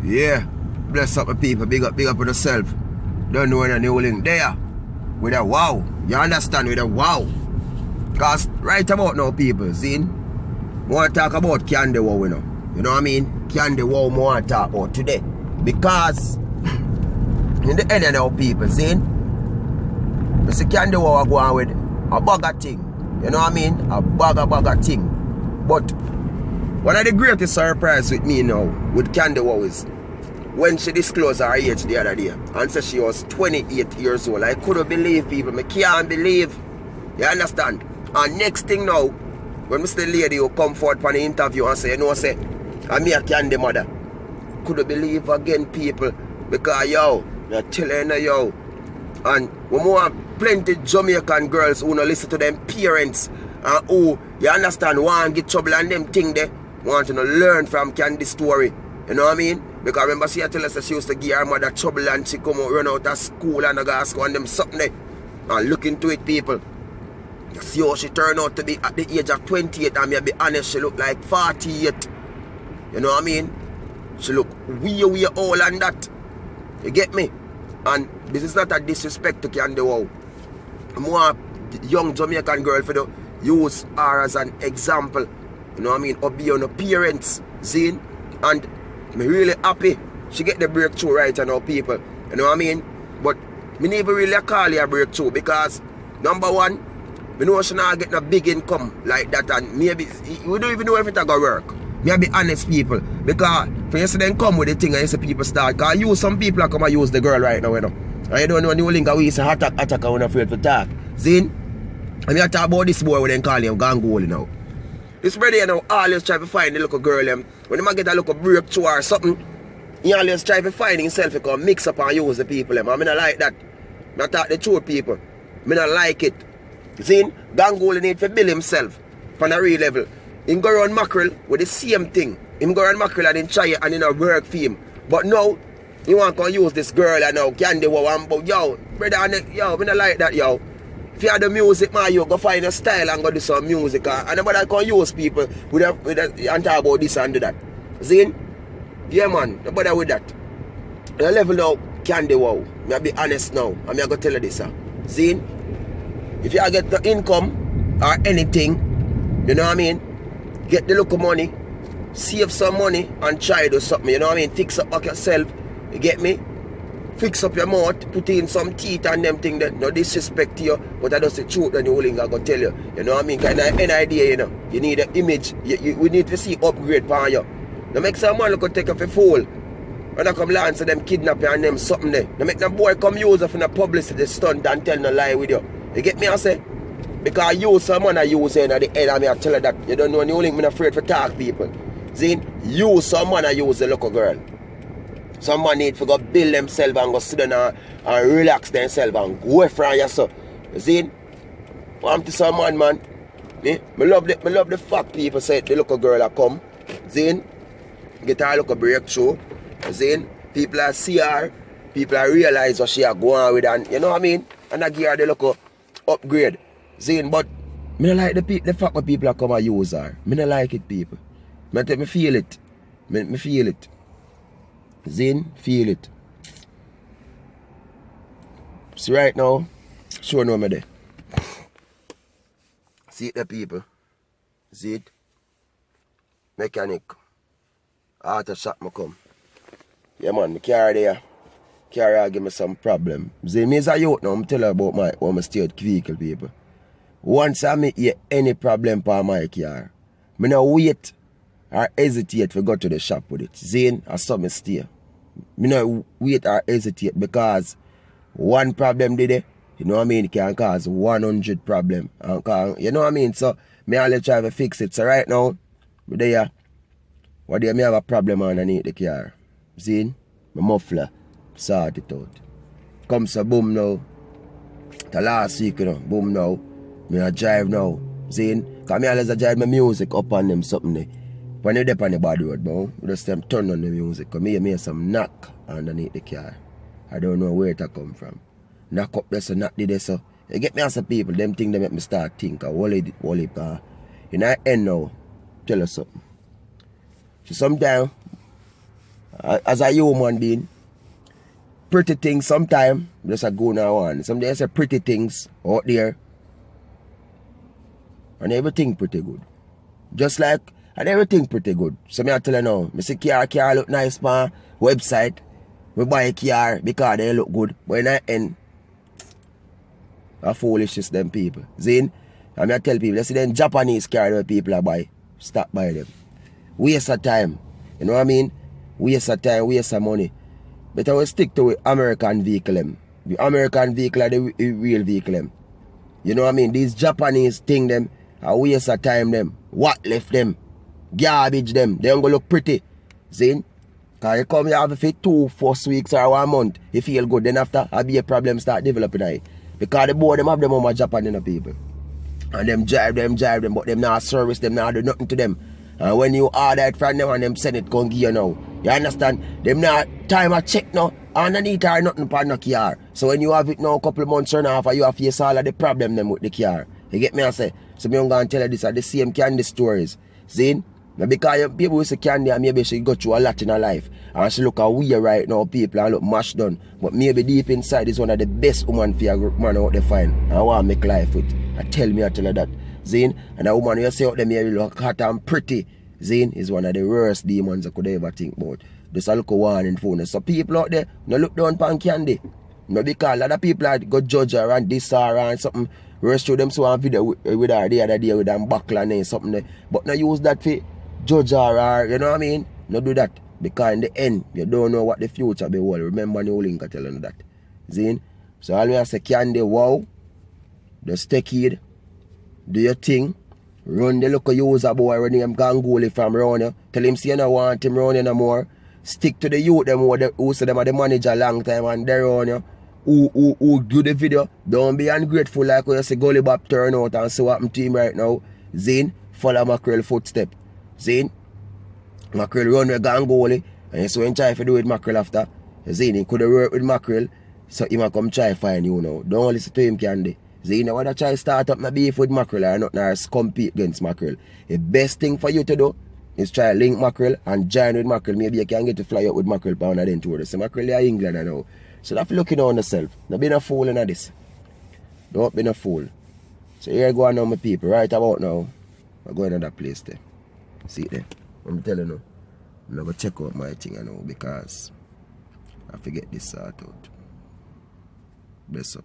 Yeah. Bless up the people. Big up on yourself. Don't know any new link there. With a wow. You understand? With a wow. Because right about now, people, see? I want to talk about Candy Wow, you know. You know what I mean? Candy Wow, I want to talk about today. Because in the end of now, people, see? I see Candy Wow I go on with a bugger thing. You know what I mean? A bugger thing. But one of the greatest surprise with me now, with Candy Wow, is when she disclosed her age the other day and said she was 28 years old. I couldn't believe, people. I can't believe. You understand? And next thing now, when Mr. Lady who come forward for the interview and say, you know, say, I'm here Candy mother. Couldn't believe again, people. Because, yo, they're telling her, yo. And we want plenty Jamaican girls who don't listen to them parents and who, you understand, want to get trouble and them thing they want to learn from Candy's story. You know what I mean? Because remember she tell us that she used to give her mother trouble and she come out, run out of school and go ask and them something there. And look into it, people. You see how she turned out to be at the age of 28, and me be honest, she look like 48. You know what I mean? She look way old and that. You get me? And this is not a disrespect to Candy Wow. More young Jamaican girl for the use her as an example. You know what I mean? Of being a parents, Zine. And I'm really happy she get the breakthrough right now, people. You know what I mean? But me never really call it a breakthrough because number one, we know she not getting a big income like that, and maybe we don't even know if it's gonna work. Me be honest, people, because for yesterday come with the thing and you see people start. Cause you some people are come and use the girl right now, you know. And you don't know new link we say attack and we're afraid to talk. Zin? And me talk about this boy when they call him Gangoli now. This brother, you know, always try to find the little girl when he might get a little breakthrough or something, he always try to find himself, he can mix up and use the people. I mean, I like that. I talk the truth, people. I don't like it. See, Gangoli need to build himself on a real level. He go around mackerel with the same thing. He go around mackerel and then try it and in a work for him. But now, you want to use this girl and now Candy Wow, but yo, brother, yo, I don't like that, yo. If you have the music, man, you go find a style and go do some music. And nobody can use people and talk about this and do that. See? Yeah, man, nobody with that. The level now, Candy Wow. I'll be honest now. I'm going to tell you this. See? If you get the income or anything, you know what I mean? Get the local money, save some money and try to do something, you know what I mean? Fix up back yourself, you get me? Fix up your mouth, put in some teeth and them things that no disrespect to you, but I just the truth and the whole thing I gonna tell you. You know what I mean? Kind of any idea, you know. You need an image, we need to see upgrade for you. Now make some man look take off a fool. When I come land to them kidnap you and them something there. Now make them boy come use of in a publicity stunt and tell no lie with you. You get me I say? Because you someone I use at the end of me I tell you that you don't know the only thing I'm afraid to talk people. See? You someone I use the local girl. Someone need to go build themselves and go sit down and relax themselves and go away from yourself. You see? I'm to someone, man. Me love the fact people say the local girl I come. See? Get her local breakthrough. See? People are see her. People are realize what she are going with and you know what I mean? And I give her the local upgrade. See? But me don't like the fact that people are come and use her. Me don't like it, people. Me feel it. Me feel it. Zin, feel it. See right now, show no me there. See it the people. See it? Mechanic. Auto shop me come. Yeah man, me carry there. Carry give me some problem. See me as a youth now, I'm telling you about my state vehicle people. Once I make any problem for my car, me no wait or hesitate to go to the shop with it. Zane, I saw me stay. Me no wait or hesitate because one problem did it, you know what I mean, it can cause 100 problem. You know what I mean? So me always try to fix it. So right now, me there, me have a problem underneath the car. Zane, my muffler, sort it out. Come so boom now. The last week, you know, boom now. Me a drive now. Zane, because me always drive my music up on them something there. When you're on the body road, bro, you just turn on the music. Because me hear some knock underneath the car. I don't know where it come from. Knock up there, so knock there, so. You get me as a people, them things they make me start think. You know, end now, tell us something. So sometimes, As a human being, pretty things sometimes just a go now on. Some days say pretty things out there. And everything pretty good. Just like, and everything pretty good. So me I tell you now, I see car look nice on website. We buy a car because they look good. But in the end, a foolishness them people. Zin, and I tell people, you see them Japanese car that people are buy. Stop buy them. Waste of time. You know what I mean? Waste of time, waste of money. Better we stick to American vehicle them. The American vehicle are the real vehicle them. You know what I mean? These Japanese thing them, a waste of time them. What left them? Garbage them. They don't go look pretty. See? Because you come here have it for 2 first weeks or 1 month. You feel good. Then after, I'll be a problem start developing it. Because the board them have them on my Japanese people. And them drive them, but them not service them, not do nothing to them. And when you order it from them and them send it, come give you now. You understand? Them not time a check now. Underneath or nothing for no car. So when you have it now a couple of months or half, you have to face all of the problem them with the car. You get me I say? So me I'm going to tell you this are the same candy stories. See? Now because people who say candy and maybe she go through a lot in her life. And she look away right now, people and look mashed done. But maybe deep inside is one of the best woman for a man out there find. And I want to make life with. I tell her that. Zine, and a woman you say out there maybe look hot and pretty. Zine is one of the worst demons I could ever think about. Just a look a warning phone. So people out there, no look down pan candy. No because a lot of people are go judge her and diss her and something. Rest show them so on video with her the other day with them buckle and something there. But no use that for judge her or you know what I mean? No do that. Because in the end, you don't know what the future be hold. Remember New Link telling you that. Zine? So all I say candy, wow. Just take it. Do your thing. Run the local user boy when him Gangoli from around you. Tell him see you don't want him around you no more. Stick to the youth them who say them are the manager long time and they're on you. Who do the video. Don't be ungrateful like when you see Gully Bop turn out and see what happened to him right now. Zane, follow Mackerel footstep. Zane, Mackerel run with Gangoli and you see when try to do with Mackerel after. Zane, he could have worked with Mackerel so he might come try find you now. Don't listen to him candy. So you know what I try to start up my beef with Mackerel or not or compete against Mackerel. The best thing for you to do is try to link Mackerel and join with Mackerel. Maybe you can get to fly out with Mackerel pound and then towards. So Mackerel is England now. So that's looking on yourself. Don't be a fool in this. Don't be a fool. So here I go on now my people. Right about now, I'm going to that place there. See there. I'm telling you. I'm going to check out my thing now because I forget this sort out. Bless up.